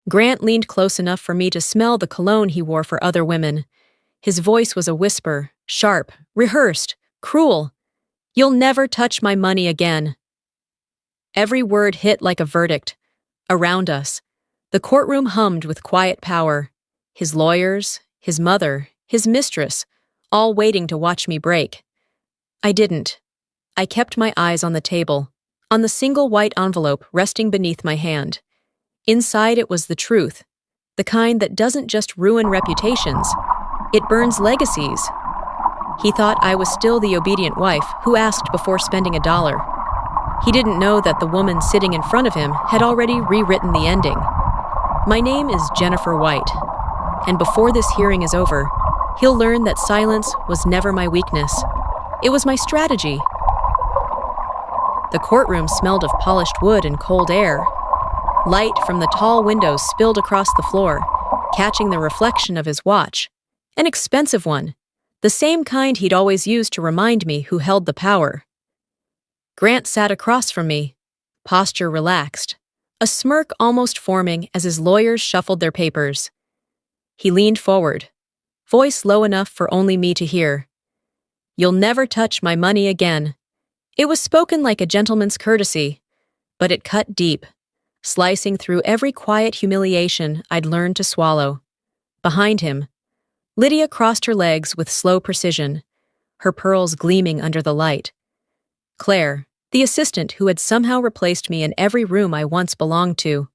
Grant leaned close enough for me to smell the cologne he wore for other women. His voice was a whisper, sharp, rehearsed, cruel. "You'll never touch my money again." Every word hit like a verdict. Around us, the courtroom hummed with quiet power. His lawyers, his mother, his mistress, all waiting to watch me break. I didn't. I kept my eyes on the table, on the single white envelope resting beneath my hand. Inside it was the truth, the kind that doesn't just ruin reputations, it burns legacies. He thought I was still the obedient wife who asked before spending $1. He didn't know that the woman sitting in front of him had already rewritten the ending. My name is Jennifer White, and before this hearing is over, he'll learn that silence was never my weakness. It was my strategy. The courtroom smelled of polished wood and cold air. Light from the tall windows spilled across the floor, catching the reflection of his watch. An expensive one, the same kind he'd always used to remind me who held the power. Grant sat across from me, posture relaxed, a smirk almost forming as his lawyers shuffled their papers. He leaned forward, voice low enough for only me to hear. "You'll never touch my money again." It was spoken like a gentleman's courtesy, but it cut deep, slicing through every quiet humiliation I'd learned to swallow. Behind him, Lydia crossed her legs with slow precision, her pearls gleaming under the light. Claire, the assistant who had somehow replaced me in every room I once belonged to,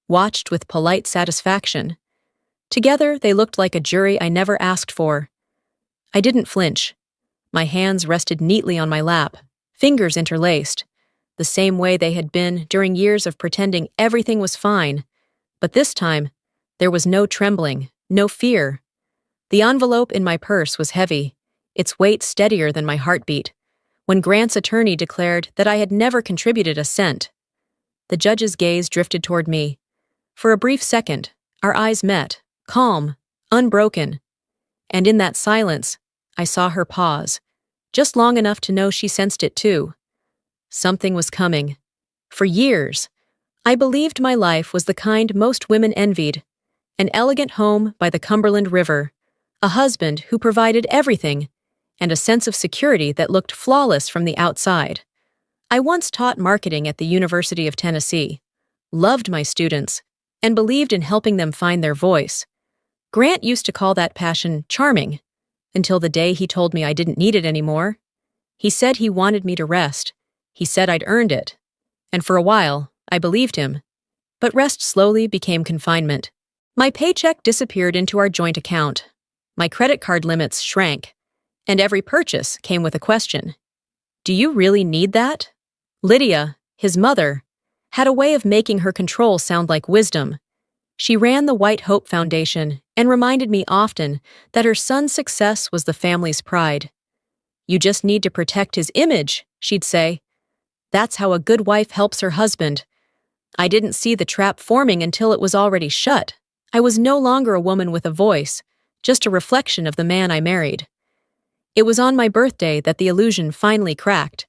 watched with polite satisfaction. Together, they looked like a jury I never asked for. I didn't flinch. My hands rested neatly on my lap, fingers interlaced, the same way they had been during years of pretending everything was fine. But this time, there was no trembling, no fear. The envelope in my purse was heavy, its weight steadier than my heartbeat, when Grant's attorney declared that I had never contributed a cent. The judge's gaze drifted toward me. For a brief second, our eyes met, calm, unbroken. And in that silence, I saw her pause, just long enough to know she sensed it too. Something was coming. For years, I believed my life was the kind most women envied. An elegant home by the Cumberland River, a husband who provided everything, and a sense of security that looked flawless from the outside. I once taught marketing at the University of Tennessee, loved my students, and believed in helping them find their voice. Grant used to call that passion charming, until the day he told me I didn't need it anymore. He said he wanted me to rest. He said I'd earned it. And for a while, I believed him. But rest slowly became confinement. My paycheck disappeared into our joint account. My credit card limits shrank. And every purchase came with a question. Do you really need that? Lydia, his mother, had a way of making her control sound like wisdom. She ran the White Hope Foundation and reminded me often that her son's success was the family's pride. You just need to protect his image, she'd say. That's how a good wife helps her husband. I didn't see the trap forming until it was already shut. I was no longer a woman with a voice, just a reflection of the man I married. It was on my birthday that the illusion finally cracked.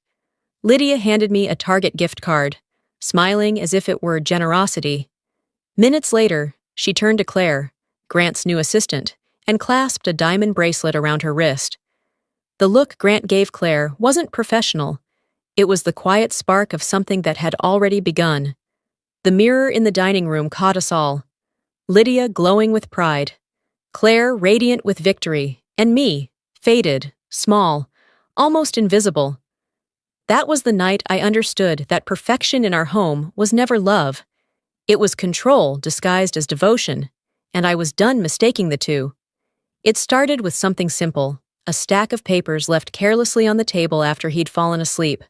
Lydia handed me a Target gift card, smiling as if it were generosity. Minutes later, she turned to Claire, Grant's new assistant, and clasped a diamond bracelet around her wrist. The look Grant gave Claire wasn't professional. It was the quiet spark of something that had already begun. The mirror in the dining room caught us all. Lydia glowing with pride, Claire radiant with victory, and me, faded, small, almost invisible. That was the night I understood that perfection in our home was never love. It was control disguised as devotion, and I was done mistaking the two. It started with something simple, a stack of papers left carelessly on the table after he'd fallen asleep.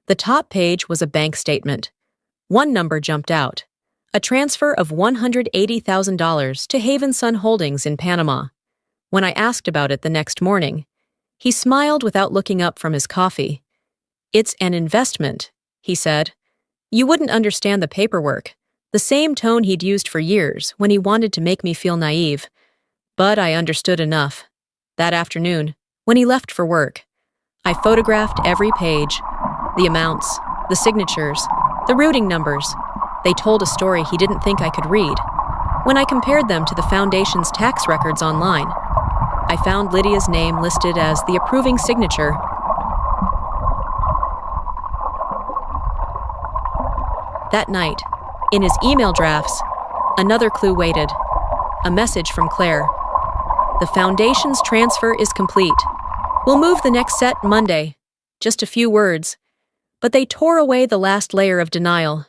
The top page was a bank statement. One number jumped out, a transfer of $180,000 to Haven Sun Holdings in Panama. When I asked about it the next morning, he smiled without looking up from his coffee. It's an investment, he said. You wouldn't understand the paperwork, the same tone he'd used for years when he wanted to make me feel naive. But I understood enough. That afternoon, when he left for work, I photographed every page, the amounts, the signatures, the routing numbers. They told a story he didn't think I could read. When I compared them to the Foundation's tax records online, I found Lydia's name listed as the approving signature. That night, in his email drafts, another clue waited. A message from Claire. The Foundation's transfer is complete. We'll move the next set Monday. Just a few words. But they tore away the last layer of denial.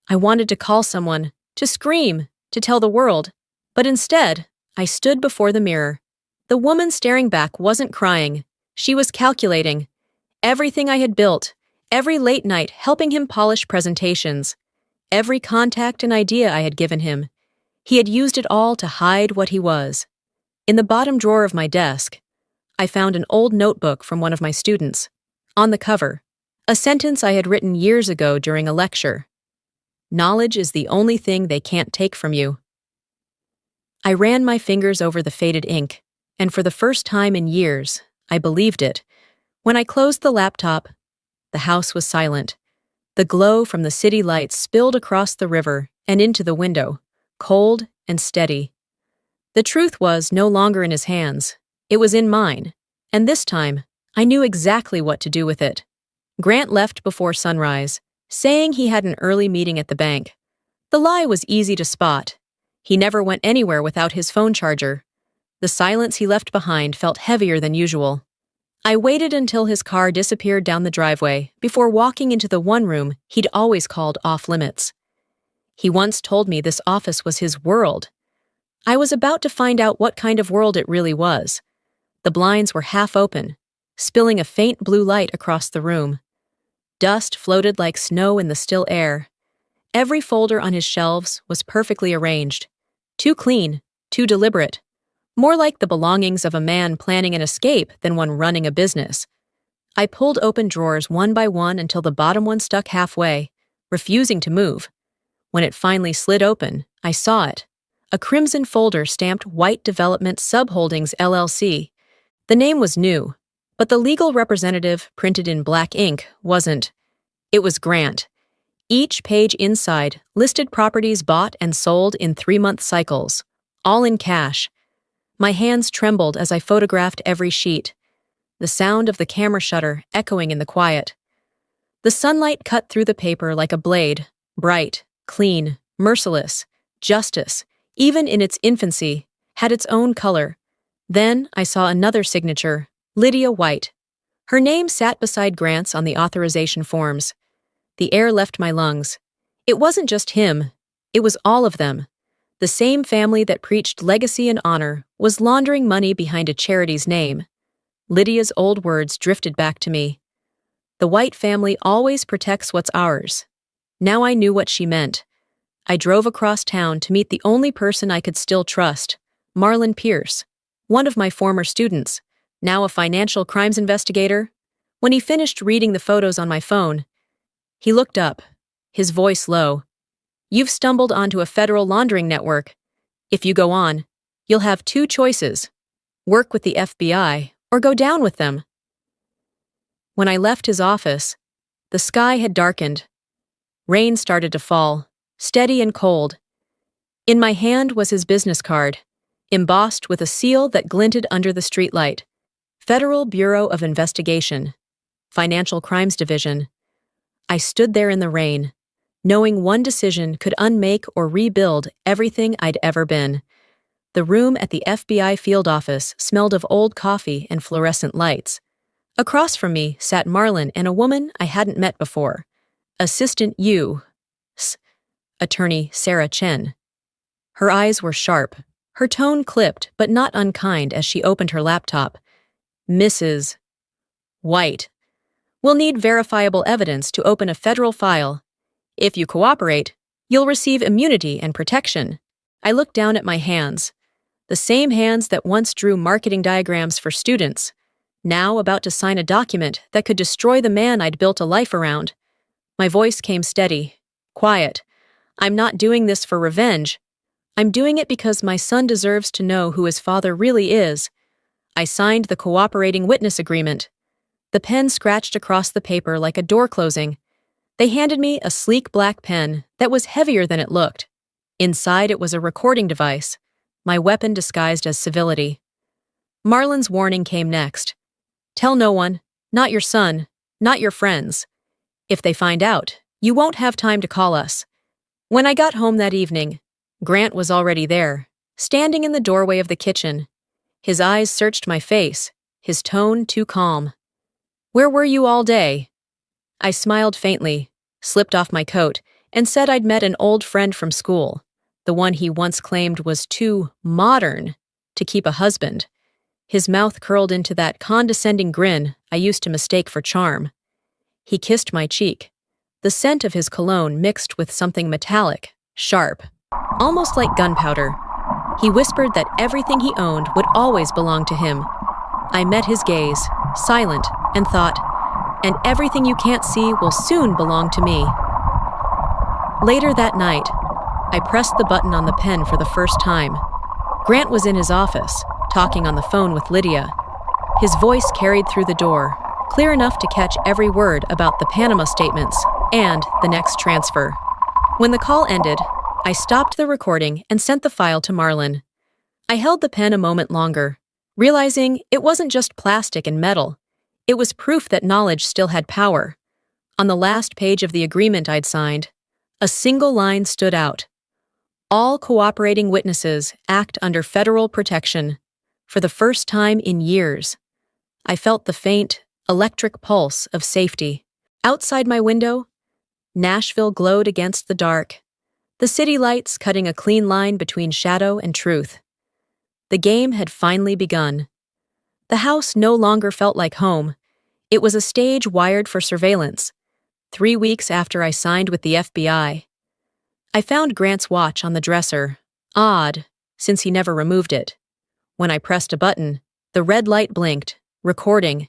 I wanted to call someone, to scream, to tell the world. But instead, I stood before the mirror. The woman staring back wasn't crying. She was calculating. Everything I had built, every late night helping him polish presentations, every contact and idea I had given him, he had used it all to hide what he was. In the bottom drawer of my desk, I found an old notebook from one of my students. On the cover, a sentence I had written years ago during a lecture. Knowledge is the only thing they can't take from you. I ran my fingers over the faded ink, and for the first time in years, I believed it. When I closed the laptop, the house was silent. The glow from the city lights spilled across the river and into the window, cold and steady. The truth was no longer in his hands. It was in mine, and this time, I knew exactly what to do with it. Grant left before sunrise, saying he had an early meeting at the bank. The lie was easy to spot. He never went anywhere without his phone charger. The silence he left behind felt heavier than usual. I waited until his car disappeared down the driveway before walking into the one room he'd always called off-limits. He once told me this office was his world. I was about to find out what kind of world it really was. The blinds were half open, spilling a faint blue light across the room. Dust floated like snow in the still air. Every folder on his shelves was perfectly arranged. Too clean, too deliberate. More like the belongings of a man planning an escape than one running a business. I pulled open drawers one by one until the bottom one stuck halfway, refusing to move. When it finally slid open, I saw it. A crimson folder stamped White Development Subholdings LLC. The name was new, but the legal representative, printed in black ink, wasn't. It was Grant. Each page inside listed properties bought and sold in 3-month cycles, all in cash. My hands trembled as I photographed every sheet, the sound of the camera shutter echoing in the quiet. The sunlight cut through the paper like a blade, bright, clean, merciless. Justice, even in its infancy, had its own color. Then I saw another signature, Lydia White. Her name sat beside Grant's on the authorization forms. The air left my lungs. It wasn't just him. It was all of them. The same family that preached legacy and honor was laundering money behind a charity's name. Lydia's old words drifted back to me. The White family always protects what's ours. Now I knew what she meant. I drove across town to meet the only person I could still trust, Marlon Pierce, one of my former students, now a financial crimes investigator. When he finished reading the photos on my phone, he looked up, his voice low. "You've stumbled onto a federal laundering network. If you go on, you'll have 2 choices. Work with the FBI or go down with them." When I left his office, the sky had darkened. Rain started to fall, steady and cold. In my hand was his business card, embossed with a seal that glinted under the streetlight. Federal Bureau of Investigation, Financial Crimes Division. I stood there in the rain, knowing one decision could unmake or rebuild everything I'd ever been. The room at the FBI field office smelled of old coffee and fluorescent lights. Across from me sat Marlon and a woman I hadn't met before, Assistant U.S. Attorney Sarah Chen. Her eyes were sharp, her tone clipped but not unkind as she opened her laptop. "Mrs. White, we'll need verifiable evidence to open a federal file. If you cooperate, you'll receive immunity and protection." I looked down at my hands, the same hands that once drew marketing diagrams for students, now about to sign a document that could destroy the man I'd built a life around. My voice came steady, quiet. "I'm not doing this for revenge. I'm doing it because my son deserves to know who his father really is." I signed the cooperating witness agreement. The pen scratched across the paper like a door closing. They handed me a sleek black pen that was heavier than it looked. Inside, it was a recording device, my weapon disguised as civility. Marlon's warning came next. Tell no one, not your son, not your friends. If they find out, you won't have time to call us. When I got home that evening, Grant was already there, standing in the doorway of the kitchen. His eyes searched my face, his tone too calm. Where were you all day? I smiled faintly, slipped off my coat, and said I'd met an old friend from school, the one he once claimed was too modern to keep a husband. His mouth curled into that condescending grin I used to mistake for charm. He kissed my cheek. The scent of his cologne mixed with something metallic, sharp, almost like gunpowder. He whispered that everything he owned would always belong to him. I met his gaze, silent, and thought, and everything you can't see will soon belong to me. Later that night, I pressed the button on the pen for the first time. Grant was in his office, talking on the phone with Lydia. His voice carried through the door, clear enough to catch every word about the Panama statements and the next transfer. When the call ended, I stopped the recording and sent the file to Marlon. I held the pen a moment longer, realizing it wasn't just plastic and metal. It was proof that knowledge still had power. On the last page of the agreement I'd signed, a single line stood out. All cooperating witnesses act under federal protection. For the first time in years, I felt the faint, electric pulse of safety. Outside my window, Nashville glowed against the dark, the city lights cutting a clean line between shadow and truth. The game had finally begun. The house no longer felt like home. It was a stage wired for surveillance. 3 weeks after I signed with the FBI, I found Grant's watch on the dresser, odd, since he never removed it. When I pressed a button, the red light blinked, recording.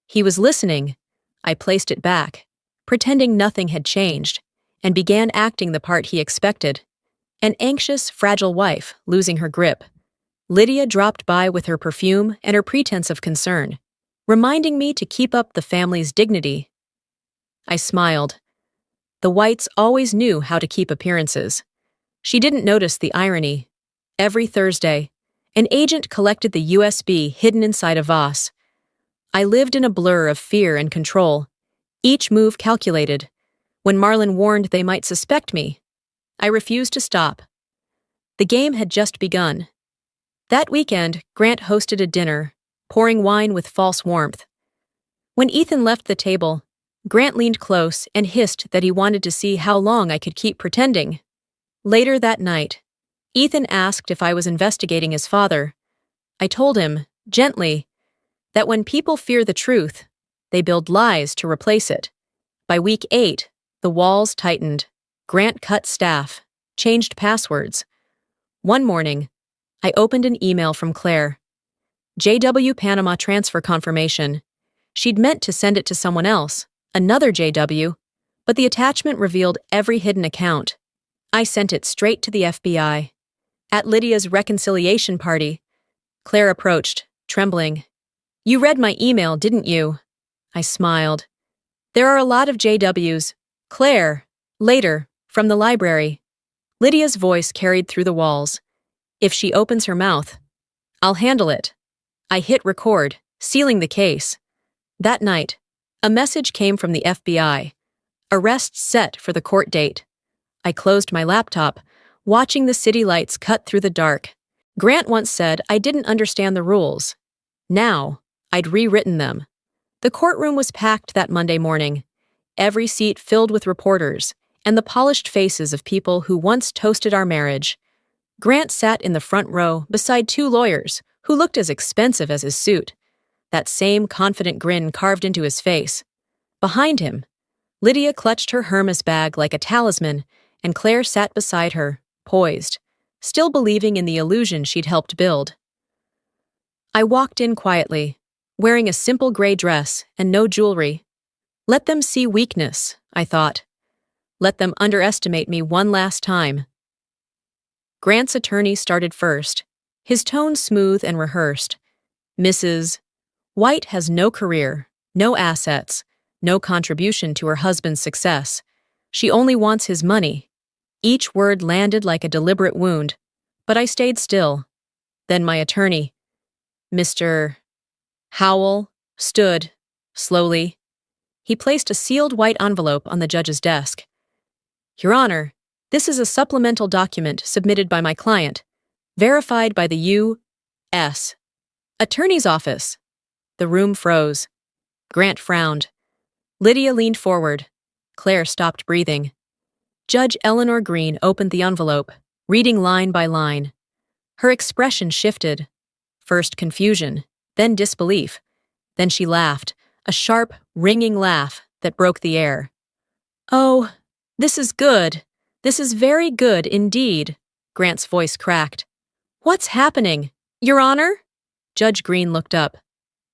He was listening. I placed it back, pretending nothing had changed, and began acting the part he expected. An anxious, fragile wife losing her grip. Lydia dropped by with her perfume and her pretense of concern, reminding me to keep up the family's dignity. I smiled. The Whites always knew how to keep appearances. She didn't notice the irony. Every Thursday, an agent collected the USB hidden inside a vase. I lived in a blur of fear and control, each move calculated. When Marlon warned they might suspect me, I refused to stop. The game had just begun. That weekend, Grant hosted a dinner, pouring wine with false warmth. When Ethan left the table, Grant leaned close and hissed that he wanted to see how long I could keep pretending. Later that night, Ethan asked if I was investigating his father. I told him, gently, that when people fear the truth, they build lies to replace it. By week 8, the walls tightened. Grant cut staff, changed passwords. One morning, I opened an email from Claire. JW Panama transfer confirmation. She'd meant to send it to someone else, another JW, but the attachment revealed every hidden account. I sent it straight to the FBI. At Lydia's reconciliation party, Claire approached, trembling. You read my email, didn't you? I smiled. There are a lot of JWs. Claire, later, from the library. Lydia's voice carried through the walls. If she opens her mouth, I'll handle it. I hit record, sealing the case. That night, a message came from the FBI. Arrest set for the court date. I closed my laptop, watching the city lights cut through the dark. Grant once said I didn't understand the rules. Now, I'd rewritten them. The courtroom was packed that Monday morning, every seat filled with reporters and the polished faces of people who once toasted our marriage. Grant sat in the front row beside 2 lawyers who looked as expensive as his suit, that same confident grin carved into his face. Behind him, Lydia clutched her Hermes bag like a talisman, and Claire sat beside her, poised, still believing in the illusion she'd helped build. I walked in quietly, wearing a simple gray dress and no jewelry. Let them see weakness, I thought. Let them underestimate me one last time. Grant's attorney started first, his tone smooth and rehearsed. Mrs. White has no career, no assets, no contribution to her husband's success. She only wants his money. Each word landed like a deliberate wound, but I stayed still. Then my attorney, Mr. Howell, stood, slowly. He placed a sealed white envelope on the judge's desk. Your Honor, this is a supplemental document submitted by my client, verified by the U.S. Attorney's Office. The room froze. Grant frowned. Lydia leaned forward. Claire stopped breathing. Judge Eleanor Green opened the envelope, reading line by line. Her expression shifted. First confusion, then disbelief. Then she laughed, a sharp, ringing laugh that broke the air. Oh, this is good. This is very good indeed, Grant's voice cracked. What's happening? Your Honor? Judge Green looked up.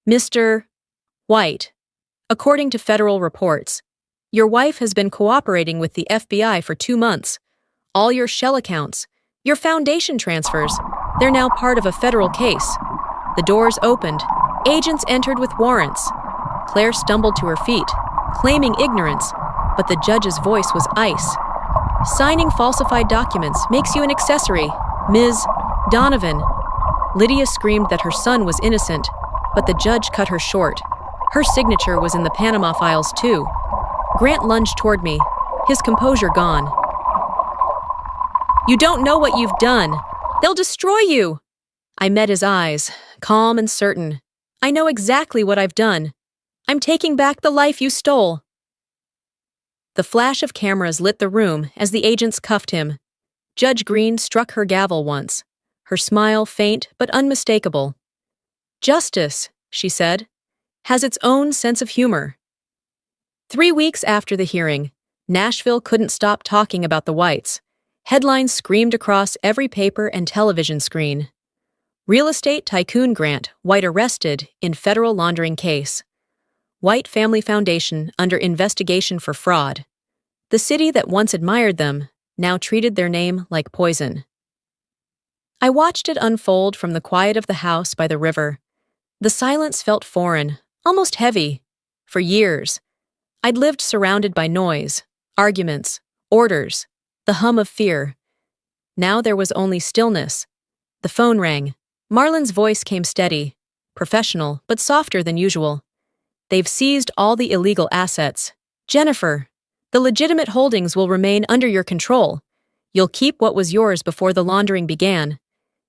Mr. White, according to federal reports, your wife has been cooperating with the FBI for 2 months. All your shell accounts, your foundation transfers, they're now part of a federal case. The doors opened. Agents entered with warrants. Claire stumbled to her feet, claiming ignorance, but the judge's voice was ice. Signing falsified documents makes you an accessory, Ms. Donovan. Lydia screamed that her son was innocent, but the judge cut her short. Her signature was in the Panama files, too. Grant lunged toward me, his composure gone. You don't know what you've done. They'll destroy you. I met his eyes, calm and certain. I know exactly what I've done. I'm taking back the life you stole. The flash of cameras lit the room as the agents cuffed him. Judge Green struck her gavel once, her smile faint but unmistakable. Justice, she said, has its own sense of humor. 3 weeks after the hearing, Nashville couldn't stop talking about the Whites. Headlines screamed across every paper and television screen. Real estate tycoon Grant White arrested in federal laundering case. White Family Foundation under investigation for fraud. The city that once admired them now treated their name like poison. I watched it unfold from the quiet of the house by the river. The silence felt foreign, almost heavy. For years, I'd lived surrounded by noise, arguments, orders, the hum of fear. Now there was only stillness. The phone rang. Marlon's voice came steady, professional, but softer than usual. They've seized all the illegal assets. Jennifer, the legitimate holdings will remain under your control. You'll keep what was yours before the laundering began.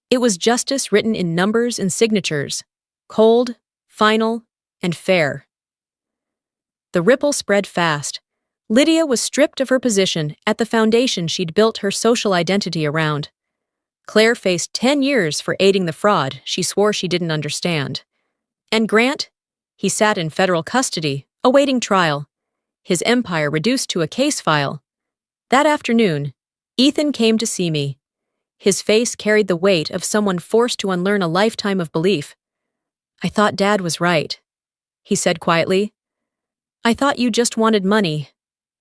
It was justice written in numbers and signatures. Cold, final, and fair. The ripple spread fast. Lydia was stripped of her position at the foundation she'd built her social identity around. Claire faced 10 years for aiding the fraud she swore she didn't understand. And Grant? He sat in federal custody, awaiting trial. His empire reduced to a case file. That afternoon, Ethan came to see me. His face carried the weight of someone forced to unlearn a lifetime of belief. I thought Dad was right, he said quietly. I thought you just wanted money,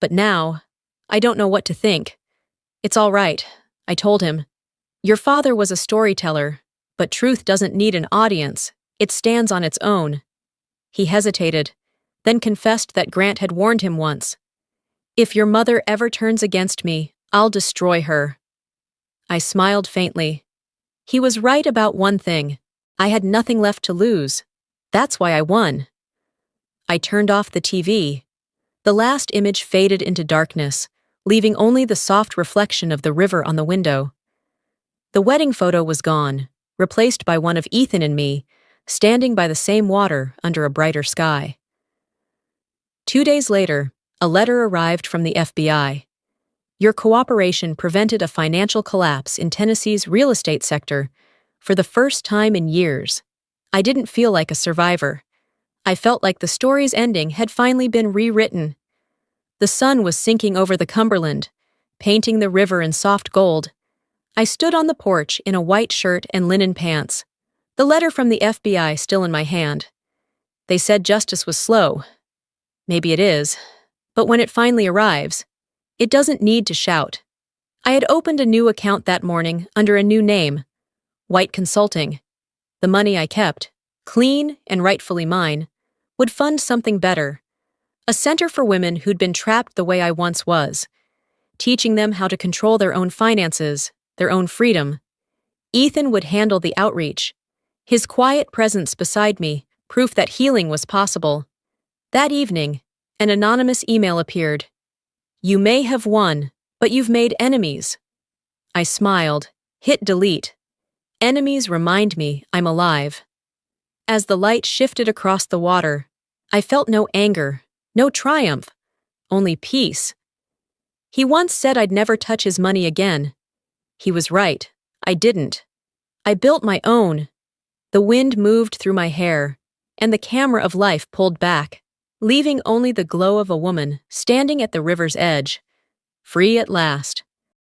but now, I don't know what to think. It's all right, I told him. Your father was a storyteller, but truth doesn't need an audience. It stands on its own. He hesitated, then confessed that Grant had warned him once. If your mother ever turns against me, I'll destroy her. I smiled faintly. He was right about one thing. I had nothing left to lose. That's why I won. I turned off the TV. The last image faded into darkness, leaving only the soft reflection of the river on the window. The wedding photo was gone, replaced by one of Ethan and me, standing by the same water under a brighter sky. 2 days later, a letter arrived from the FBI. Your cooperation prevented a financial collapse in Tennessee's real estate sector for the first time in years. I didn't feel like a survivor. I felt like the story's ending had finally been rewritten. The sun was sinking over the Cumberland, painting the river in soft gold. I stood on the porch in a white shirt and linen pants, the letter from the FBI still in my hand. They said justice was slow. Maybe it is, but when it finally arrives, it doesn't need to shout. I had opened a new account that morning under a new name, White Consulting. The money I kept, clean and rightfully mine, would fund something better, a center for women who'd been trapped the way I once was. teaching them how to control their own finances, their own freedom. Ethan would handle the outreach. His quiet presence beside me, proof that healing was possible. That evening, an anonymous email appeared. "You may have won, but you've made enemies." I smiled, hit delete. Enemies remind me I'm alive. As the light shifted across the water, I felt no anger, no triumph, only peace. He once said I'd never touch his money again. He was right. I didn't. I built my own. The wind moved through my hair, and the camera of life pulled back, leaving only the glow of a woman standing at the river's edge, free at last.